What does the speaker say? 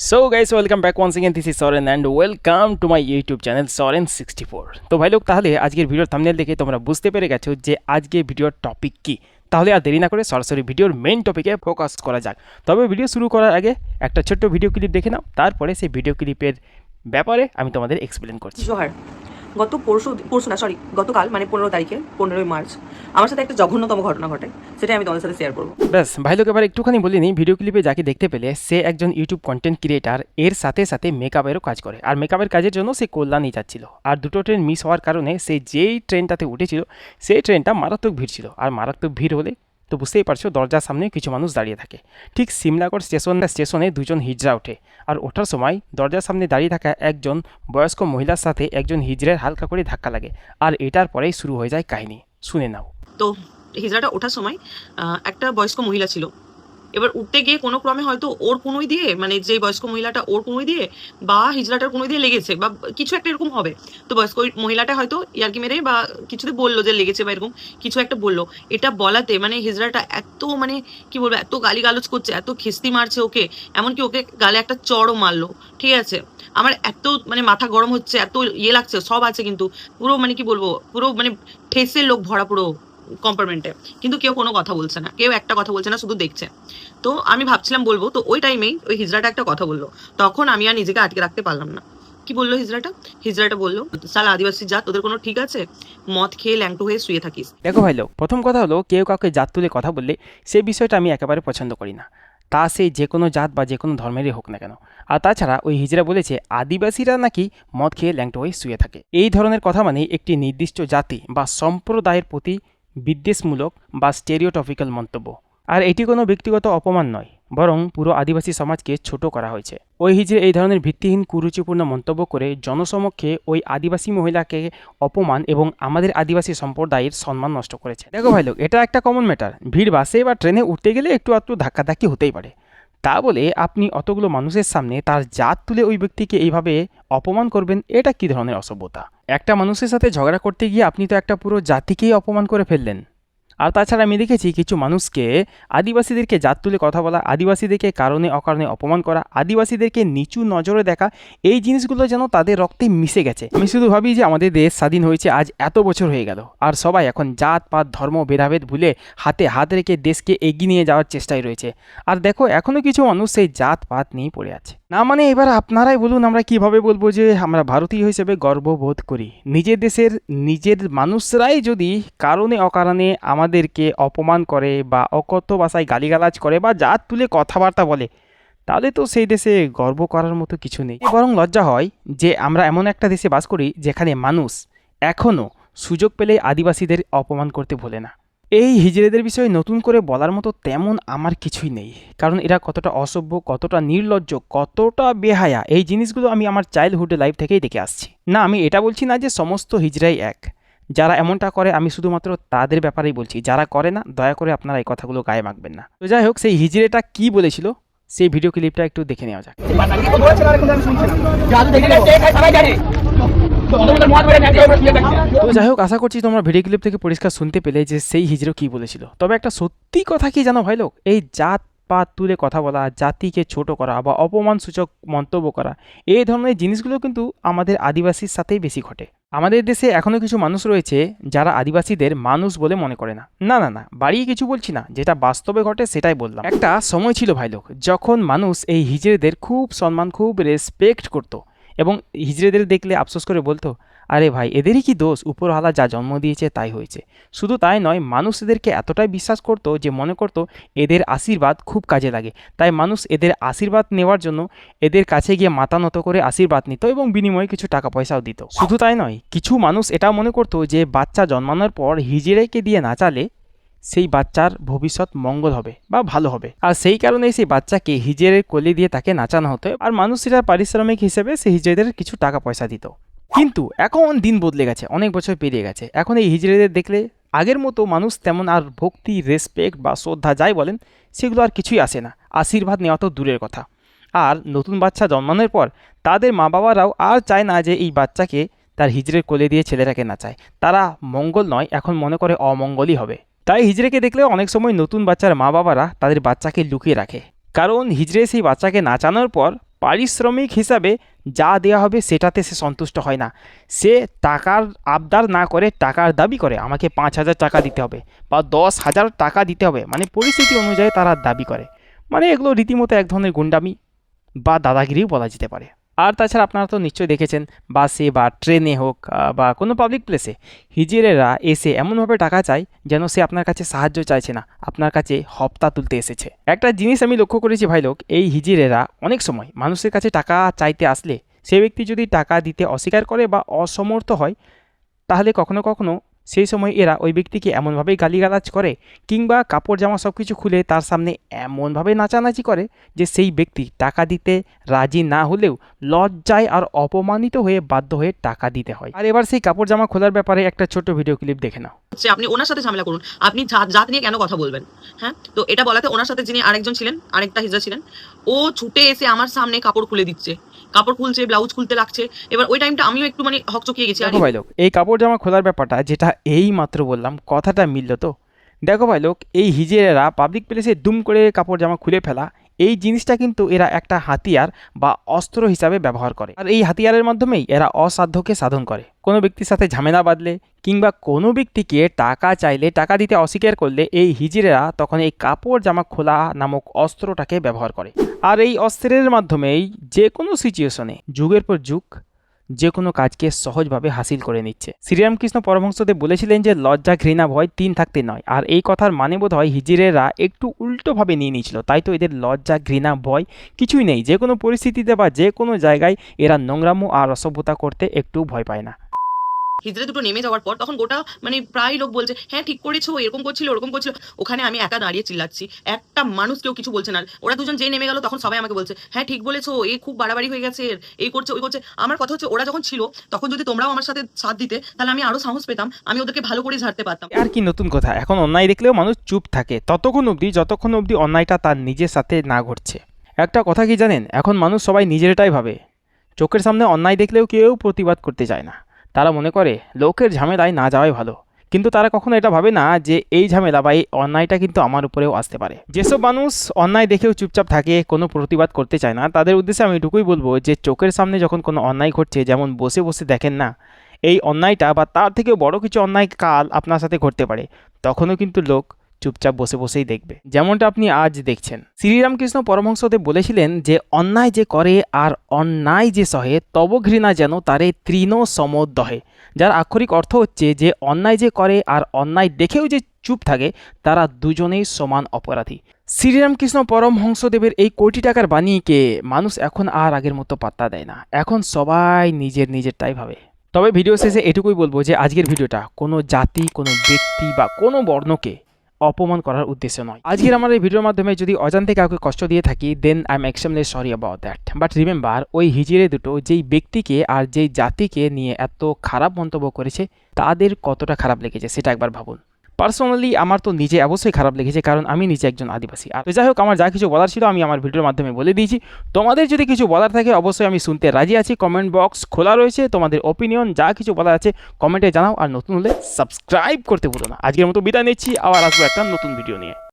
So guys welcome back once again this is Soren and welcome to my YouTube channel Soren 64। তো ভাই লোক তাহলে আজকের ভিডিওর থাম্বনেল দেখে তোমরা বুঝতে পেরে গেছো যে আজকে ভিডিওর টপিক কি। তাহলে আর দেরি না করে সরাসরি ভিডিওর মেইন টপিকে ফোকাস করা যাক। তবে ভিডিও শুরু করার আগে একটা ছোট্ট ভিডিও ক্লিপ দেখে নাও, তারপরে সেই ভিডিও ক্লিপের ব্যাপারে আমি তোমাদের এক্সপ্লেন করছি। জোহার। গতকাল মানে 15 তারিখে 15ই মার্চ আমার সাথে একটা জঘন্যতম ঘটনা ঘটে, সেটাই আমি তোমাদের সাথে শেয়ার করবো। ব্যাস ভাই লোক এবার একটুখানি বলে নিই, ভিডিও ক্লিপে যাকে দেখতে পেলে সে একজন ইউটিউব কন্টেন্ট ক্রিয়েটার, এর সাথে সাথে মেকআপেরও কাজ করে। আর মেকআপের কাজের জন্য সে কল্যাণী যাচ্ছিল, আর দুটো ট্রেন মিস হওয়ার কারণে সে যেই ট্রেনটাতে উঠেছিল সেই ট্রেনটা মারাত্মক ভিড় ছিল। আর মারাত্মক ভিড় হলে তো বুঝতেই পারছো দরজার সামনে কিছু মানুষ দাঁড়িয়ে থাকে। ঠিক সিমলাগড় স্টেশনে দুজন হিজড়া ওঠে, আর ওঠার সময় দরজার সামনে দাঁড়িয়ে থাকা একজন বয়স্ক মহিলার সাথে একজন হিজড়ের হালকা করে ধাক্কা লাগে। আর এটার পরেই শুরু হয়ে যায় কাহিনী, শুনে নাও। তো হিজড়াটা ওঠার সময় একটা বয়স্ক মহিলা ছিল। এবার উঠতে গিয়ে কোনো ক্রমে হয়তো ওর কোনোই দিয়ে, মানে যে বয়স্ক মহিলাটা ওর কোনোই দিয়ে বা হিজড়াটার কোনোই দিয়ে লেগেছে বা কিছু একটা এরকম হবে। তো বয়স্ক মহিলাটা হয়তো ইয়ার্কি মেরে বা কিছুতে বললো যে লেগেছে বা এরকম কিছু একটা বললো। এটা বলাতে মানে হিজড়াটা এত মানে কি বলবো, এত গালিগালাজ করছে, এত খিস্তি মারছে ওকে, এমনকি ওকে গালে একটা চড়ও মারলো। ঠিক আছে, আমার এত মানে মাথা গরম হচ্ছে, এত ইয়ে লাগছে, সব আছে কিন্তু পুরো মানে কি বলবো, পুরো মানে ঠেসের লোক ভরা পুরো কম্পার্টমেন্টে, কিন্তু কেউ কোনো কথা বলছে না, কেউ একটা কথা বলছে না, শুধু দেখছে। তো আমি ভাবছিলাম বলবো, তো ওই টাইমেই ওই হিজড়াটা একটা কথা বললো। তখন আমি আর নিজেকে আটকে রাখতে পারলাম না। কি বললো হিজড়াটা বললো, সালা আদিবাসী জাত, তোদের কোনো ঠিক আছে? মদ খেয়ে ল্যাংটো হয়ে শুয়ে থাকিস। দেখো ভাই লোক, প্রথম কথা হলো কেউ কাউকে জাত তুলে কথা বললে সেই বিষয়টা আমি একেবারে পছন্দ করি না, তা সেই যে কোনো জাত বা যে কোনো ধর্মেরই হোক না কেন। আর তাছাড়া ওই হিজড়া বলেছে আদিবাসীরা নাকি মদ খেয়ে ল্যাংটো হয়ে শুয়ে থাকে। এই ধরনের কথা মানে একটি নির্দিষ্ট জাতি বা সম্প্রদায়ের প্রতি বিদ্বেষমূলক বা স্টেরিওটপিক্যাল মন্তব্য। আর এটি কোনো ব্যক্তিগত অপমান নয়, বরং পুরো আদিবাসী সমাজকে ছোট করা হয়েছে। ওই হিজড়ে এই ধরনের ভিত্তিহীন কুরুচিপূর্ণ মন্তব্য করে জনসমক্ষে ওই আদিবাসী মহিলাকে অপমান এবং আমাদের আদিবাসী সম্প্রদায়ের সম্মান নষ্ট করেছে। দেখো ভাই লোক, এটা একটা কমন ম্যাটার। ভিড় বাসে বা ট্রেনে উঠতে গেলে একটু আধটু ধাক্কাধাক্কি হতেই পারে। তা বলে আপনি অতগুলো মানুষের সামনে তার জাত তুলে ওই ব্যক্তিকে এইভাবে অপমান করবেন, এটা কী ধরনের অসভ্যতা? একটা মানুষের সাথে ঝগড়া করতে গিয়ে আপনি তো একটা পুরো জাতিকেই অপমান করে ফেললেন। আর তাছাড়া আমি দেখেছি কিছু মানুষকে আদিবাসীদেরকে জাত তুলে কথা বলা, আদিবাসীদেরকে কারণে অকারণে অপমান করা, আদিবাসীদেরকে নিচু নজরে দেখা, এই জিনিসগুলো যেন তাদের রক্তে মিশে গেছে। আমি শুধু ভাবি যে আমাদের দেশ স্বাধীন হয়েছে আজ এত বছর হয়ে গেল, আর সবাই এখন জাত পাত ধর্ম ভেদাভেদ ভুলে হাতে হাত রেখে দেশকে এগিয়ে নিয়ে যাওয়ার চেষ্টায় রয়েছে। আর দেখো এখনও কিছু মানুষ সেই জাত পাত নিয়েই পড়ে আছে। না মানে এবার আপনারাই বলুন, আমরা কিভাবে বলবো যে আমরা ভারতীয় হিসেবে গর্ববোধ করি? নিজের দেশের নিজের মানুষরাই যদি কারণে অকারণে আমাদেরকে অপমান করে বা অকথ্য ভাষায় গালিগালাজ করে বা জাত তুলে কথাবার্তা বলে, তাহলে তো সেই দেশে গর্ব করার মতো কিছু নেই। বরং লজ্জা হয় যে আমরা এমন একটা দেশে বাস করি যেখানে মানুষ এখনও সুযোগ পেলে আদিবাসীদের অপমান করতে ভোলে না। এই হিজড়েদের বিষয়ে নতুন করে বলার মতো তেমন আমার কিছুই নেই, কারণ এরা কতটা অসভ্য, কতটা নির্লজ্জ, কতটা বেহায়া, এই জিনিসগুলো আমি আমার চাইল্ডহুড লাইফ থেকেই দেখে আসছি। না আমি এটা বলছি না যে সমস্ত হিজড়াই এক, যারা এমনটা করে আমি শুধুমাত্র তাদের ব্যাপারেই বলছি, যারা করে না দয়া করে আপনারা এই কথাগুলো গায়ে মাখবেন না। তো যাই হোক, সেই হিজড়েটা কি বলেছিল সেই ভিডিও ক্লিপটা একটু দেখে নেওয়া যাক। তো যাই হোক, আশা করছি তোমরা ভিডিও ক্লিপ থেকে পরিষ্কার শুনতে পেলে যে সেই হিজড়ো কি বলেছিল। তবে একটা সত্যি কথা কি জানো ভাই লোক, এই জাত পাত তুলে কথা বলা, জাতিকে ছোট করা বা অপমানসূচক মন্তব্য করা, এই ধরনের জিনিসগুলো কিন্তু আমাদের আদিবাসীর সাথেই বেশি ঘটে। আমাদের দেশে এখনও কিছু মানুষ রয়েছে যারা আদিবাসীদের মানুষ বলে মনে করে না। না না না, বাড়িয়ে কিছু বলছি না, যেটা বাস্তবে ঘটে সেটাই বললাম। একটা সময় ছিল ভাই লোক যখন মানুষ এই হিজড়েদের খুব সম্মান, খুব রেসপেক্ট করতো এবং হিজড়েদের দেখলে আফসোস করে বলতো, আরে ভাই এদেরই কি দোষ, উপরওয়ালা যা জন্ম দিয়েছে তাই হয়েছে। শুধু তাই নয়, মানুষ এদেরকে এতটাই বিশ্বাস করতো যে মনে করতো এদের আশীর্বাদ খুব কাজে লাগে, তাই মানুষ এদের আশীর্বাদ নেওয়ার জন্য এদের কাছে গিয়ে মাথা নত করে আশীর্বাদ নিত এবং বিনিময়ে কিছু টাকা পয়সাও দিত। শুধু তাই নয়, কিছু মানুষ এটাও মনে করতো যে বাচ্চা জন্মানোর পর হিজড়েকে দিয়ে নাচালে সেই বাচ্চার ভবিষ্যৎ মঙ্গল হবে বা ভালো হবে, আর সেই কারণেই সেই বাচ্চাকে হিজড়ের কোলে দিয়ে তাকে নাচানো হতো, আর মানুষেরা পারিশ্রমিক হিসেবে সেই হিজড়েদের কিছু টাকা পয়সা দিত। কিন্তু এখন দিন বদলে গেছে, অনেক বছর পেরিয়ে গেছে। এখন এই হিজড়েদের দেখলে আগের মতো মানুষ তেমন আর ভক্তি, রেসপেক্ট বা শ্রদ্ধা যাই বলেন সেগুলো আর কিছুই আসে না, আশীর্বাদ নেওয়া তো দূরের কথা। আর নতুন বাচ্চা জন্মানোর পর তাদের মা বাবারাও আর চায় না যে এই বাচ্চাকে তার হিজড়ের কোলে দিয়ে ছেলেটাকে নাচায়। তারা মঙ্গল নয়, এখন মনে করে অমঙ্গলই হবে। তাই হিজড়েকে দেখলেও অনেক সময় নতুন বাচ্চার মা বাবারা তাদের বাচ্চাকে লুকিয়ে রাখে, কারণ হিজড়ে সেই বাচ্চাকে নাচানোর পর পারিশ্রমিক হিসাবে যা দেওয়া হবে সেটাতে সে সন্তুষ্ট হয় না। সে টাকার আবদার না করে টাকার দাবি করে আমাকে 5,000 টাকা দিতে হবে বা 10,000 টাকা দিতে হবে, মানে পরিস্থিতি অনুযায়ী তারা দাবি করে। মানে এগুলো রীতিমতো এক ধরনের গুন্ডামি বা দাদাগিরিও বলা যেতে পারে। আর তাছাড়া আপনারা তো নিশ্চয়ই দেখেছেন, বাসে বা ট্রেনে হোক বা কোনো পাবলিক প্লেসে হিজড়েরা এসে এমনভাবে টাকা চায় যেন সে আপনার কাছে সাহায্য চাইছে না, আপনার কাছে হপ্তা তুলতে এসেছে। একটা জিনিস আমি লক্ষ্য করেছি ভাই লোক, এই হিজড়েরা অনেক সময় মানুষের কাছে টাকা চাইতে আসলে সে ব্যক্তি যদি টাকা দিতে অস্বীকার করে বা অসমর্থ হয়, তাহলে কখনো কখনো সেই সময় এরা ওই ব্যক্তিকে এমনভাবেই গালিগালাজ করে কিংবা কাপড় জামা সব কিছু খুলে তার সামনে এমনভাবে নাচানাচি করে যে সেই ব্যক্তি টাকা দিতে রাজি না হলেও লজ্জায় আর অপমানিত হয়ে বাধ্য হয়ে টাকা দিতে হয়। আর এবার সেই কাপড় জামা খোলার ব্যাপারে একটা ছোট্ট ভিডিও ক্লিপ দেখে নাও। হচ্ছে আপনি ওনার সাথে ঝামেলা করুন, আপনি জাত নিয়ে কেন কথা বলবেন? হ্যাঁ, তো এটা বলাতে ওনার সাথে যিনি আরেকজন ছিলেন, আরেকটা হিজড়া ছিলেন, ও ছুটে এসে আমার সামনে কাপড় খুলে দিচ্ছে, কাপড় খুলছে, ব্লাউজ খুলতে লাগছে। এবার ওই টাইমটা আমিও একটু মানে হকচকিয়ে গেছি। দেখো ভাই লোক, এই কাপড় জামা খোলার ব্যাপারটা যেটা এই মাত্র বললাম, কথাটা মিলল তো? দেখো ভাই লোক, এই হিজড়েরা পাবলিক প্লেসে দুম করে কাপড় জামা খুলে ফেলা, এই জিনিসটা কিন্তু এরা একটা হাতিয়ার বা অস্ত্র হিসাবে ব্যবহার করে। আর এই হাতিয়ারের মাধ্যমেই এরা অসাধ্যকে সাধন করে। কোনো ব্যক্তির সাথে ঝামেলা বাঁধলে কিংবা কোনো ব্যক্তিকে টাকা চাইলে টাকা দিতে অস্বীকার করলে এই হিজড়েরা তখন এই কাপড় জামা খোলা নামক অস্ত্রটাকে ব্যবহার করে। আর এই অস্ত্রের মাধ্যমেই যে কোনো সিচুয়েশনে যুগের পর যুগ যে কোনো কাজকে সহজভাবে হাসিল করে নিচ্ছে। শ্রীরামকৃষ্ণ পরমহংসদেব বলেছিলেন যে লজ্জা, ঘৃণা, ভয় 3 থাকতে নয়। আর এই কথার মানে বোধ হয় হিজড়েরা একটু উল্টোভাবে নিয়ে নিয়েছিল, তাই তো এদের লজ্জা, ঘৃণা, ভয় কিছুই নেই। যে কোনো পরিস্থিতিতে বা যে কোনো জায়গায় এরা নোংরামো আর অসভ্যতা করতে একটু ভয় পায় না। হিজড়ে দুটো নেমে যাওয়ার পর তখন গোটা মানে প্রায় লোক বলছে, হ্যাঁ ঠিক করেছো, এরকম করছিল ওরকম করছিল। ওখানে আমি একা দাঁড়িয়ে চিল্লাচ্ছি, একটা মানুষ কেউ কিছু বলছে না। ওরা দুজন যেই নেমে গেল তখন সবাই আমাকে বলছে, হ্যাঁ ঠিক বলেছো, এই খুব বাড়াবাড়ি হয়ে গেছে, এই করছে ওই করছে। আমার কথা হচ্ছে, ওরা যখন ছিল তখন যদি তোমরাও আমার সাথে সাথ দিতে তাহলে আমি আরো সাহস পেতাম, আমি ওদেরকে ভালো করে ঝাড়তে পারতাম। আর কি নতুন কথা, এখন অন্যায় দেখলেও মানুষ চুপ থাকে ততক্ষণ অবধি যতক্ষণ অবধি অন্যায়টা তার নিজের সাথে না ঘটছে। একটা কথা কি জানেন, এখন মানুষ সবাই নিজেরটাই ভাবে। চোখের সামনে অন্যায় দেখলেও কেউ প্রতিবাদ করতে চায় না। তারা মনে করে লোকের ঝামেলায় না যাওয়াই ভালো। কিন্তু তারা কখনো এটা ভাবে না যে এই ঝামেলা বা এই অন্যায়টা কিন্তু আমার উপরেও আসতে পারে। যেসব মানুষ অন্যায় দেখেও চুপচাপ থাকে, কোনো প্রতিবাদ করতে চায় না, তাদের উদ্দেশ্যে আমি এটুকুই বলবো যে চোখের সামনে যখন কোনো অন্যায় ঘটছে, যেমন বসে বসে দেখেন না, এই অন্যায়টা বা তার থেকেও বড় কিছু অন্যায় কাল আপনার সাথে ঘটতে পারে, তখনও কিন্তু লোক চুপচাপ বসে বসেই দেখবে, যেমনটা আপনি আজ দেখছেন। শ্রীরামকৃষ্ণ পরমহংসদেব বলেছিলেন যে অন্যায় যে করে আর অন্যায় যে সহে তব ঘৃণা যেন তারে তৃণ সমোদহে, যার আক্ষরিক অর্থ হচ্ছে যে অন্যায় যে করে আর অন্যায় দেখেও যে চুপ থাকে তারা দুজনেই সমান অপরাধী। শ্রীরামকৃষ্ণ পরমহংসদেবের এই কোটি টাকার বাণীকে মানুষ এখন আর আগের মতো পাত্তা দেয় না। এখন সবাই নিজেরটাই ভাবে। তবে ভিডিও শেষে এটুকুই বলবো যে আজকের ভিডিওটা কোনো জাতি, কোনো ব্যক্তি বা কোনো বর্ণকে অপমান করার উদ্দেশ্য নয়। আজকের আমার এই ভিডিওর মাধ্যমে যদি অজান্তে কাউকে কষ্ট দিয়ে থাকি, then I am extremely sorry about that. But remember, ওই হিজড়ে দুটো যেই ব্যক্তিকে আর যেই জাতিকে নিয়ে এত খারাপ মন্তব্য করেছে, তাদের কতটা খারাপ লেগেছে সেটা একবার ভাবুন। পার্সোনালি আমার তো নিজে অবশ্যই খারাপ লেগেছে, কারণ আমি নিজে একজন আদিবাসী। আর যাই হোক, আমার যা কিছু বলার ছিল আমি আমার ভিডিওর মাধ্যমে বলে দিয়েছি। তোমাদের যদি কিছু বলার থাকে অবশ্যই আমি শুনতে রাজি আছি। কমেন্ট বক্স খোলা রয়েছে, তোমাদের ওপিনিয়ন যা কিছু বলার আছে কমেন্টে জানাও। আর নতুন হলে সাবস্ক্রাইব করতে ভুলো না। আজকের মতো বিদায় নিচ্ছি, আবার আসবো একটা নতুন ভিডিও নিয়ে।